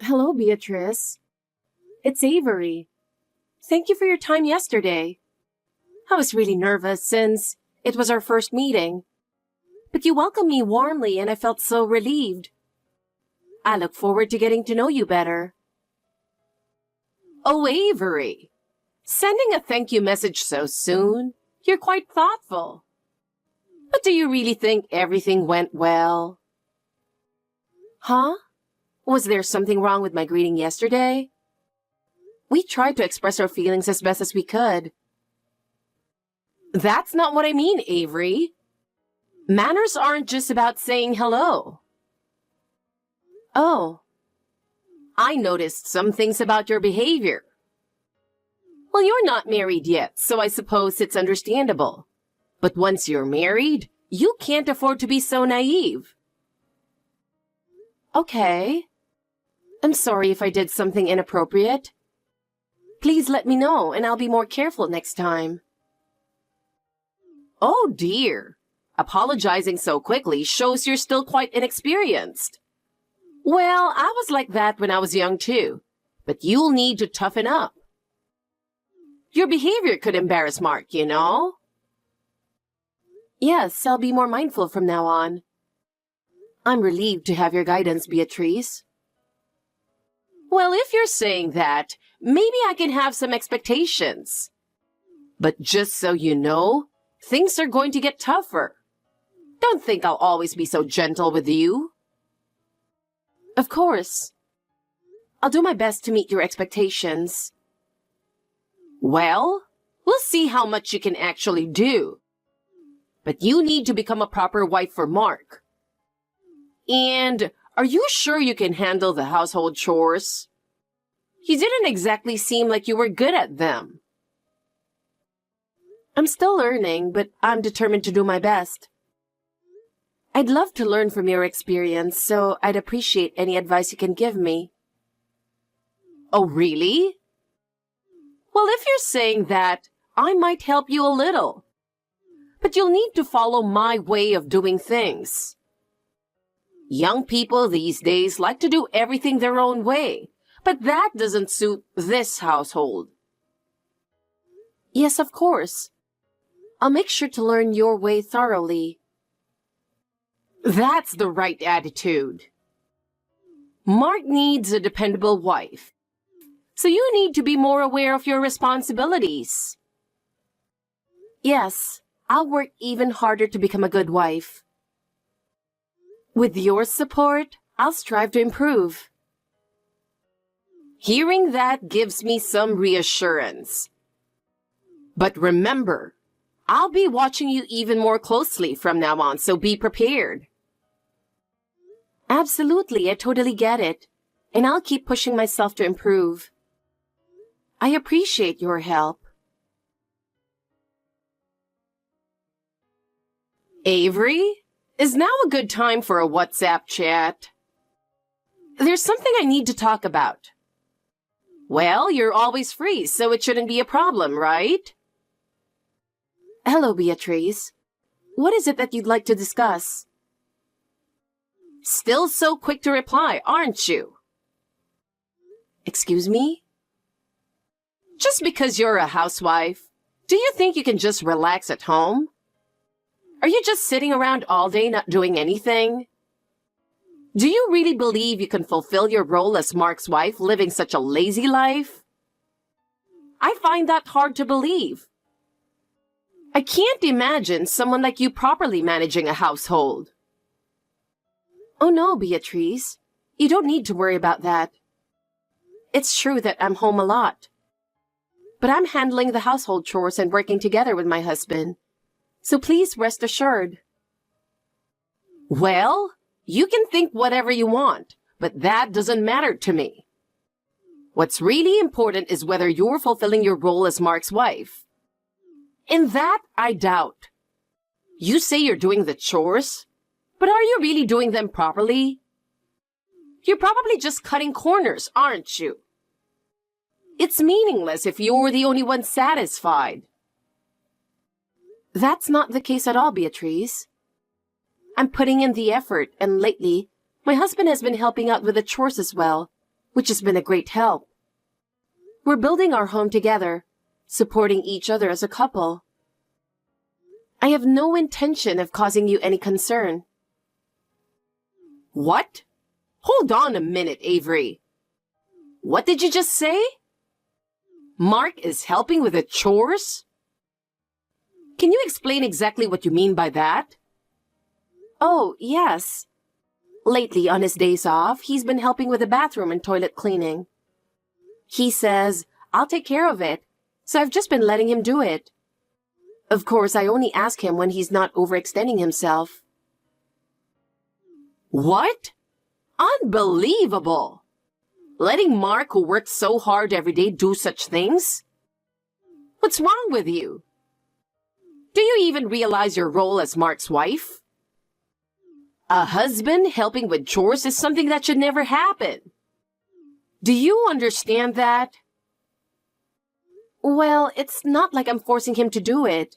Hello, Beatrice. It's Avery. Thank you for your time yesterday. I was really nervous since it was our first meeting, but you welcomed me warmly and I felt so relieved. I look forward to getting to know you better. Oh, Avery, sending a thank you message so soon? You're quite thoughtful. But do you really think everything went well? Huh? Was there something wrong with my greeting yesterday? We tried to express our feelings as best as we could. That's not what I mean, Avery. Manners aren't just about saying hello. Oh. I noticed some things about your behavior. Well, you're not married yet, so I suppose it's understandable. But once you're married, you can't afford to be so naive. Okay. I'm sorry if I did something inappropriate. Please let me know and I'll be more careful next time. Oh dear. Apologizing so quickly shows you're still quite inexperienced. Well, I was like that when I was young too, but you'll need to toughen up. Your behavior could embarrass Mark, you know? Yes, I'll be more mindful from now on. I'm relieved to have your guidance, Beatrice. Well, if you're saying that, maybe I can have some expectations. But just so you know, things are going to get tougher. Don't think I'll always be so gentle with you. Of course. I'll do my best to meet your expectations. Well, we'll see how much you can actually do. But you need to become a proper wife for Mark. And are you sure you can handle the household chores? You didn't exactly seem like you were good at them. I'm still learning, but I'm determined to do my best. I'd love to learn from your experience, so I'd appreciate any advice you can give me. Oh, really? Well, if you're saying that, I might help you a little. But you'll need to follow my way of doing things. Young people these days like to do everything their own way, but that doesn't suit this household. Yes, of course. I'll make sure to learn your way thoroughly. That's the right attitude. Mark needs a dependable wife, so you need to be more aware of your responsibilities. Yes, I'll work even harder to become a good wife. With your support, I'll strive to improve. Hearing that gives me some reassurance. But remember, I'll be watching you even more closely from now on, so be prepared. Absolutely, I totally get it, and I'll keep pushing myself to improve. I appreciate your help. Avery, is now a good time for a WhatsApp chat? There's something I need to talk about. Well, you're always free, so it shouldn't be a problem, right? Hello, Beatrice. What is it that you'd like to discuss? Still so quick to reply, aren't you? Excuse me? Just because you're a housewife, do you think you can just relax at home? Are you just sitting around all day not doing anything? Do you really believe you can fulfill your role as Mark's wife living such a lazy life? I find that hard to believe. I can't imagine someone like you properly managing a household. Oh no, Beatrice. You don't need to worry about that. It's true that I'm home a lot. But I'm handling the household chores and working together with my husband. So please rest assured. Well, you can think whatever you want, but that doesn't matter to me. What's really important is whether you're fulfilling your role as Mark's wife. And that I doubt. You say you're doing the chores, but are you really doing them properly? You're probably just cutting corners, aren't you? It's meaningless if you're the only one satisfied. That's not the case at all, Beatrice. I'm putting in the effort, and lately, my husband has been helping out with the chores as well, which has been a great help. We're building our home together, supporting each other as a couple. I have no intention of causing you any concern. What? Hold on a minute, Avery. What did you just say? Mark is helping with the chores? Can you explain exactly what you mean by that? Oh, yes. Lately, on his days off, he's been helping with the bathroom and toilet cleaning. He says, I'll take care of it, so I've just been letting him do it. Of course, I only ask him when he's not overextending himself. What? Unbelievable! Letting Mark, who works so hard every day, do such things? What's wrong with you? Do you even realize your role as Mark's wife? A husband helping with chores is something that should never happen. Do you understand that? Well, it's not like I'm forcing him to do it.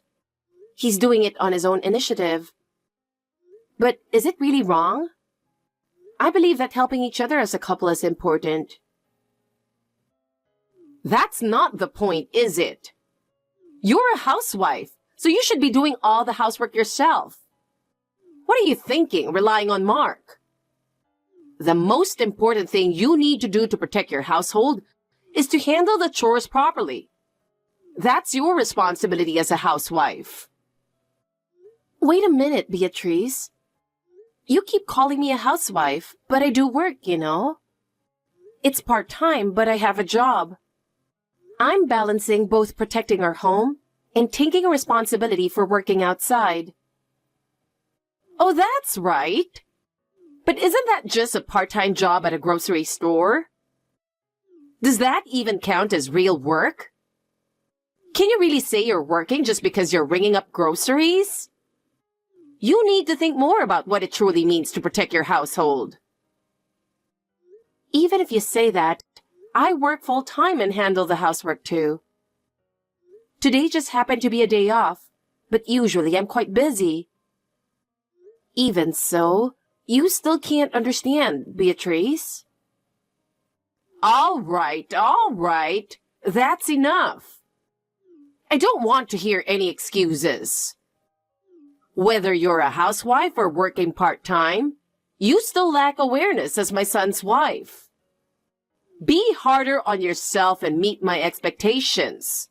He's doing it on his own initiative. But is it really wrong? I believe that helping each other as a couple is important. That's not the point, is it? You're a housewife, so you should be doing all the housework yourself. What are you thinking, relying on Mark? The most important thing you need to do to protect your household is to handle the chores properly. That's your responsibility as a housewife. Wait a minute, Beatrice. You keep calling me a housewife, but I do work, you know. It's part-time, but I have a job. I'm balancing both protecting our home and taking a responsibility for working outside. Oh, that's right. But isn't that just a part-time job at a grocery store? Does that even count as real work? Can you really say you're working just because you're ringing up groceries? You need to think more about what it truly means to protect your household. Even if you say that, I work full-time and handle the housework too. Today just happened to be a day off, but usually I'm quite busy. Even so, you still can't understand, Beatrice. All right. That's enough. I don't want to hear any excuses. Whether you're a housewife or working part-time, you still lack awareness as my son's wife. Be harder on yourself and meet my expectations.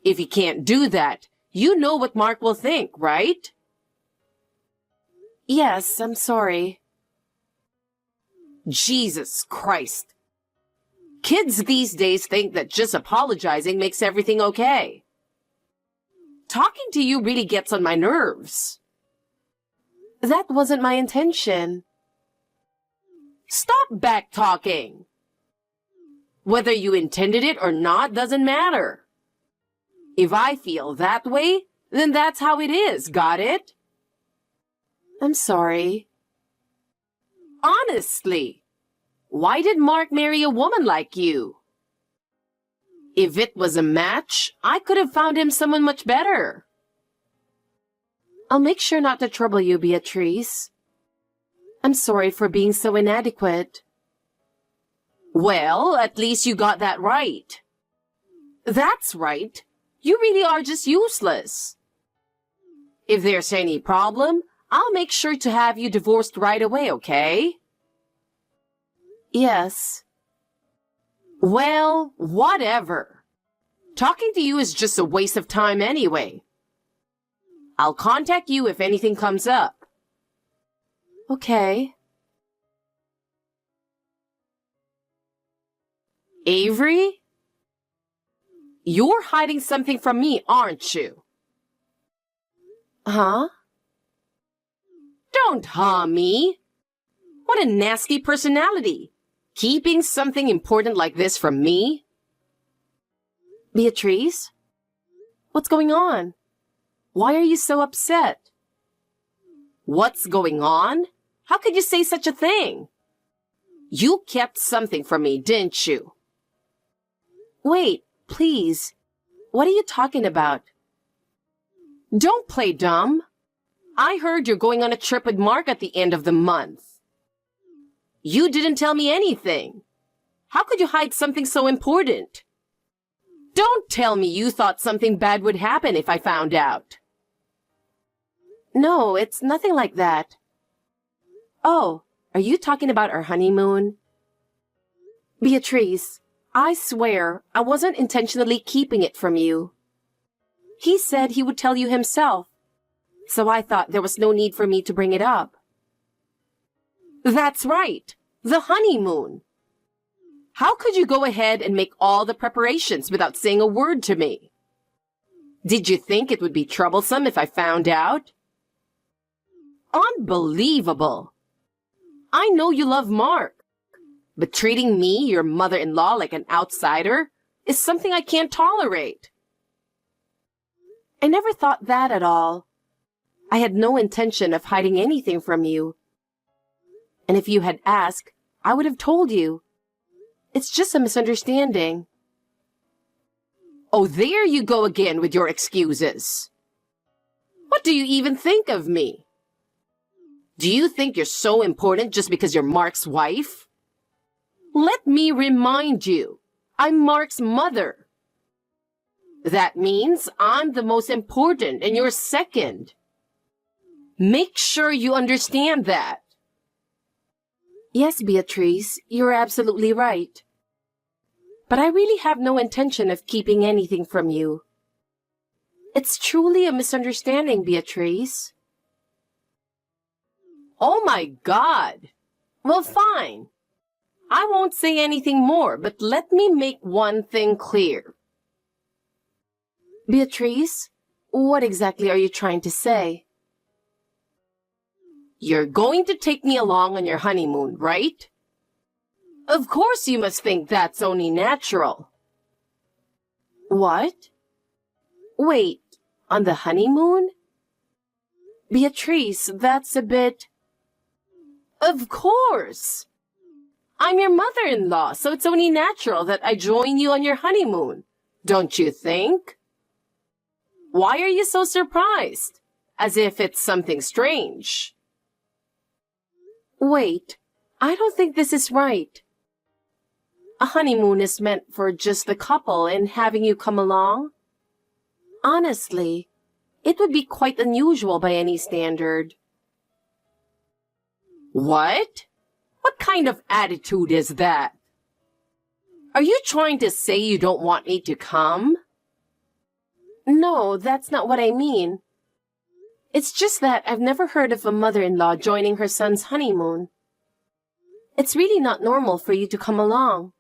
If you can't do that, you know what Mark will think, right? Yes, I'm sorry. Jesus Christ. Kids these days think that just apologizing makes everything okay. Talking to you really gets on my nerves. That wasn't my intention. Stop back-talking. Whether you intended it or not doesn't matter. If I feel that way, then that's how it is, got it? I'm sorry. Honestly, why did Mark marry a woman like you? If it was a match, I could have found him someone much better. I'll make sure not to trouble you, Beatrice. I'm sorry for being so inadequate. Well, at least you got that right. That's right. You really are just useless. If there's any problem, I'll make sure to have you divorced right away, okay? Yes. Well, whatever. Talking to you is just a waste of time anyway. I'll contact you if anything comes up. Okay. Avery? You're hiding something from me, aren't you? Huh? Don't me. What a nasty personality. Keeping something important like this from me? Beatrice? What's going on? Why are you so upset? What's going on? How could you say such a thing? You kept something from me, didn't you? Wait, please. What are you talking about? Don't play dumb. I heard you're going on a trip with Mark at the end of the month. You didn't tell me anything. How could you hide something so important? Don't tell me you thought something bad would happen if I found out. No, it's nothing like that. Oh, are you talking about our honeymoon? Beatrice, I swear I wasn't intentionally keeping it from you. He said he would tell you himself, so I thought there was no need for me to bring it up. That's right, the honeymoon. How could you go ahead and make all the preparations without saying a word to me? Did you think it would be troublesome if I found out? Unbelievable! I know you love Mark, but treating me, your mother-in-law, like an outsider is something I can't tolerate. I never thought that at all. I had no intention of hiding anything from you. And if you had asked, I would have told you. It's just a misunderstanding. Oh, there you go again with your excuses. What do you even think of me? Do you think you're so important just because you're Mark's wife? Let me remind you, I'm Mark's mother. That means I'm the most important and you're second. Make sure you understand that. Yes, Beatrice, you're absolutely right. But I really have no intention of keeping anything from you. It's truly a misunderstanding, Beatrice. Oh my God! Well, fine. I won't say anything more, but let me make one thing clear. Beatrice, what exactly are you trying to say? You're going to take me along on your honeymoon, right? Of course you must think that's only natural. What? Wait, on the honeymoon? Beatrice, that's a bit... Of course! I'm your mother-in-law, so it's only natural that I join you on your honeymoon, don't you think? Why are you so surprised? As if it's something strange. Wait, I don't think this is right. A honeymoon is meant for just the couple, and having you come along? Honestly, it would be quite unusual by any standard. What? What kind of attitude is that? Are you trying to say you don't want me to come? No, that's not what I mean. It's just that I've never heard of a mother-in-law joining her son's honeymoon. It's really not normal for you to come along.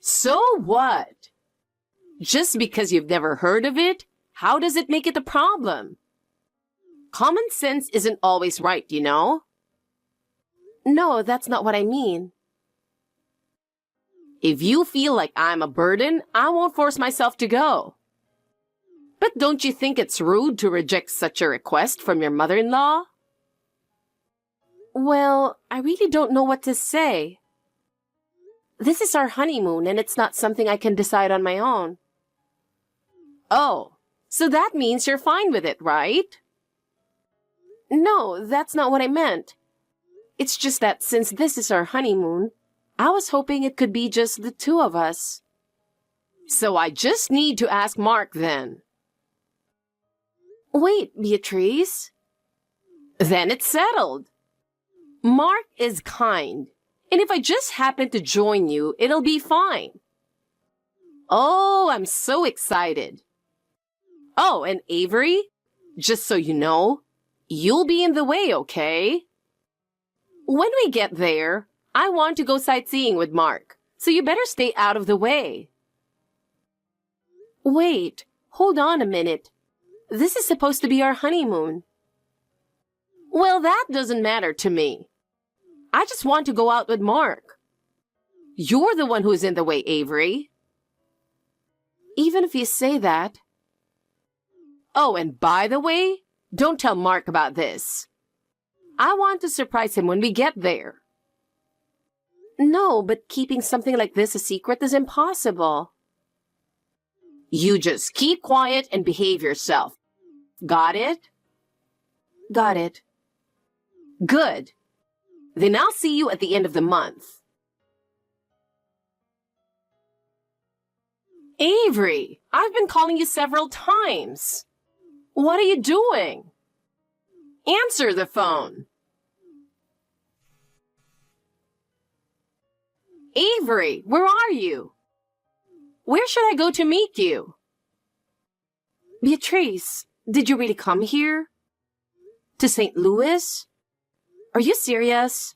So what? Just because you've never heard of it, how does it make it a problem? Common sense isn't always right, you know? No, that's not what I mean. If you feel like I'm a burden, I won't force myself to go. But don't you think it's rude to reject such a request from your mother-in-law? Well, I really don't know what to say. This is our honeymoon, and it's not something I can decide on my own. Oh, so that means you're fine with it, right? No, that's not what I meant. It's just that since this is our honeymoon, I was hoping it could be just the two of us. So I just need to ask Mark then. Wait, Beatrice. Then it's settled. Mark is kind, and if I just happen to join you, it'll be fine. Oh, I'm so excited. Oh, and Avery, just so you know, you'll be in the way, okay? When we get there, I want to go sightseeing with Mark, so you better stay out of the way. Wait, hold on a minute. This is supposed to be our honeymoon. Well, that doesn't matter to me. I just want to go out with Mark. You're the one who's in the way, Avery. Even if you say that. Oh, and by the way, don't tell Mark about this. I want to surprise him when we get there. No, but keeping something like this a secret is impossible. You just keep quiet and behave yourself. Got it? Got it. Good. Then I'll see you at the end of the month. Avery, I've been calling you several times. What are you doing? Answer the phone. Avery, where are you? Where should I go to meet you? Beatrice, did you really come here? To St. Louis? Are you serious?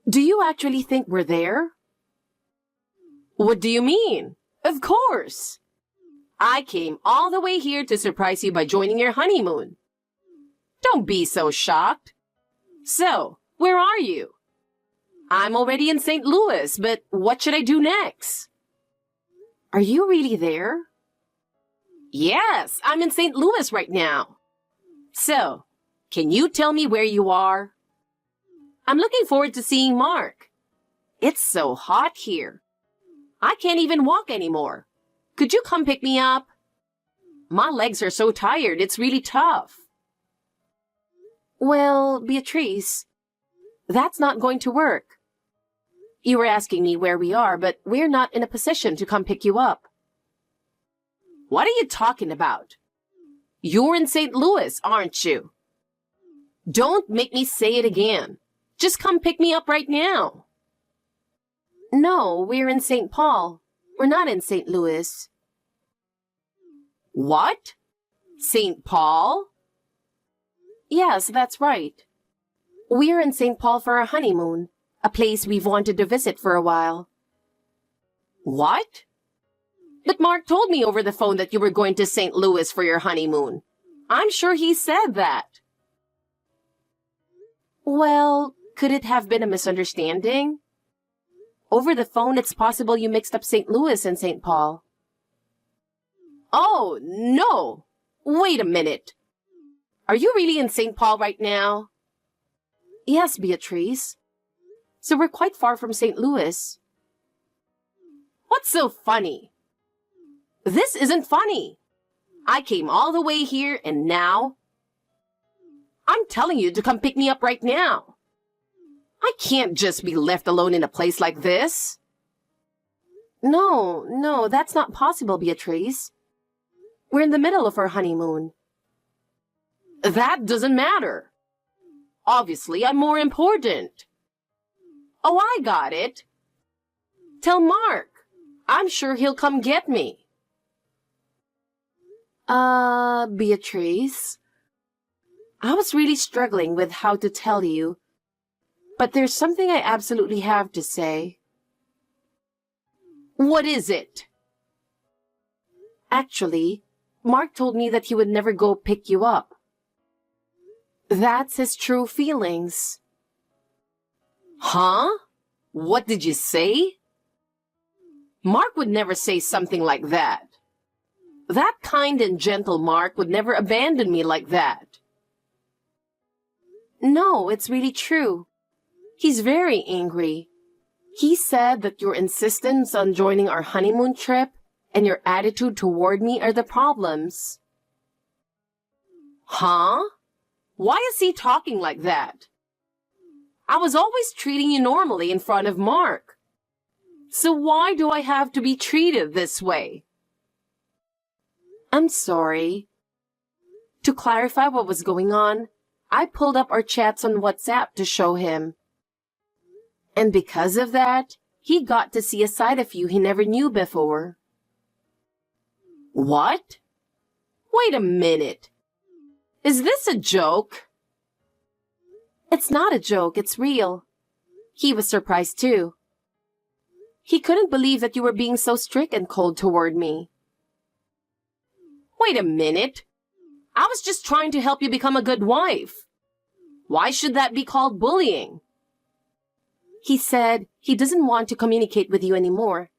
Do you actually think we're there? What do you mean? Of course. I came all the way here to surprise you by joining your honeymoon. Don't be so shocked. So, where are you? I'm already in St. Louis, but what should I do next? Are you really there? Yes, I'm in St. Louis right now. So, can you tell me where you are? I'm looking forward to seeing Mark. It's so hot here. I can't even walk anymore. Could you come pick me up? My legs are so tired, it's really tough. Well, Beatrice, that's not going to work. You were asking me where we are, but we're not in a position to come pick you up. What are you talking about? You're in St. Louis, aren't you? Don't make me say it again. Just come pick me up right now. No, we're in St. Paul. We're not in St. Louis. What? St. Paul? Yes, that's right. We're in St. Paul for our honeymoon, a place we've wanted to visit for a while. What? But Mark told me over the phone that you were going to St. Louis for your honeymoon. I'm sure he said that. Well, could it have been a misunderstanding? Over the phone, it's possible you mixed up St. Louis and St. Paul. Oh, no! Wait a minute. Are you really in St. Paul right now? Yes, Beatrice. So we're quite far from St. Louis. What's so funny? This isn't funny. I came all the way here and now... I'm telling you to come pick me up right now. I can't just be left alone in a place like this. No, that's not possible, Beatrice. We're in the middle of our honeymoon. That doesn't matter. Obviously, I'm more important. Oh, I got it. Tell Mark. I'm sure he'll come get me. Beatrice, I was really struggling with how to tell you, but there's something I absolutely have to say. What is it? Actually, Mark told me that he would never go pick you up. That's his true feelings. Huh? What did you say? Mark would never say something like that. That kind and gentle Mark would never abandon me like that. No, it's really true. He's very angry. He said that your insistence on joining our honeymoon trip and your attitude toward me are the problems. Huh? Why is he talking like that? I was always treating you normally in front of Mark. So why do I have to be treated this way? I'm sorry. To clarify what was going on, I pulled up our chats on WhatsApp to show him. And because of that, he got to see a side of you he never knew before. What? Wait a minute. Is this a joke? It's not a joke, it's real. He was surprised too. He couldn't believe that you were being so strict and cold toward me. Wait a minute. I was just trying to help you become a good wife. Why should that be called bullying? He said he doesn't want to communicate with you anymore.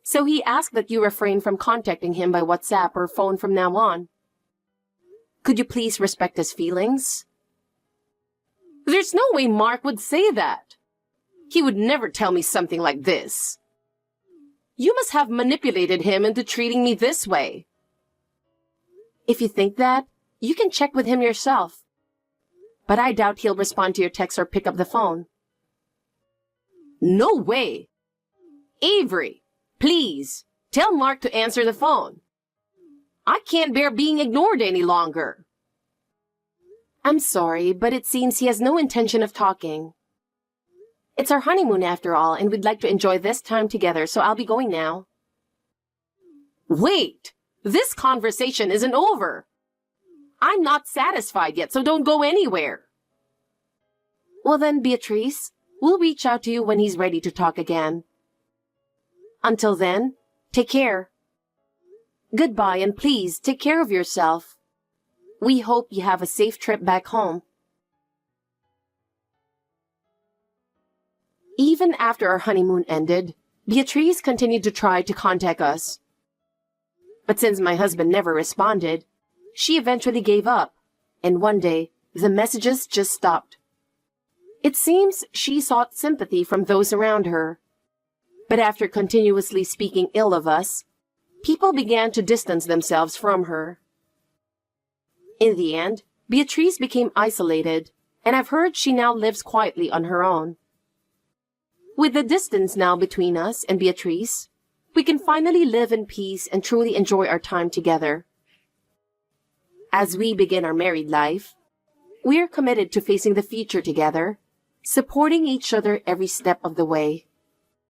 So he asked that you refrain from contacting him by WhatsApp or phone from now on. Could you please respect his feelings? There's no way Mark would say that. He would never tell me something like this. You must have manipulated him into treating me this way. If you think that, you can check with him yourself. But I doubt he'll respond to your text or pick up the phone. No way. Avery, please, Tell Mark to answer the phone. I can't bear being ignored any longer. I'm sorry, but it seems he has no intention of talking. It's our honeymoon after all, and we'd like to enjoy this time together, so I'll be going now. Wait! This conversation isn't over. I'm not satisfied yet, so don't go anywhere. Well then, Beatrice, we'll reach out to you when he's ready to talk again. Until then, take care. Goodbye, and please take care of yourself. We hope you have a safe trip back home. Even after our honeymoon ended, Beatrice continued to try to contact us. But since my husband never responded, she eventually gave up, and one day, the messages just stopped. It seems she sought sympathy from those around her. But after continuously speaking ill of us, people began to distance themselves from her. In the end, Beatrice became isolated, and I've heard she now lives quietly on her own. With the distance now between us and Beatrice, we can finally live in peace and truly enjoy our time together. As we begin our married life, we are committed to facing the future together, supporting each other every step of the way.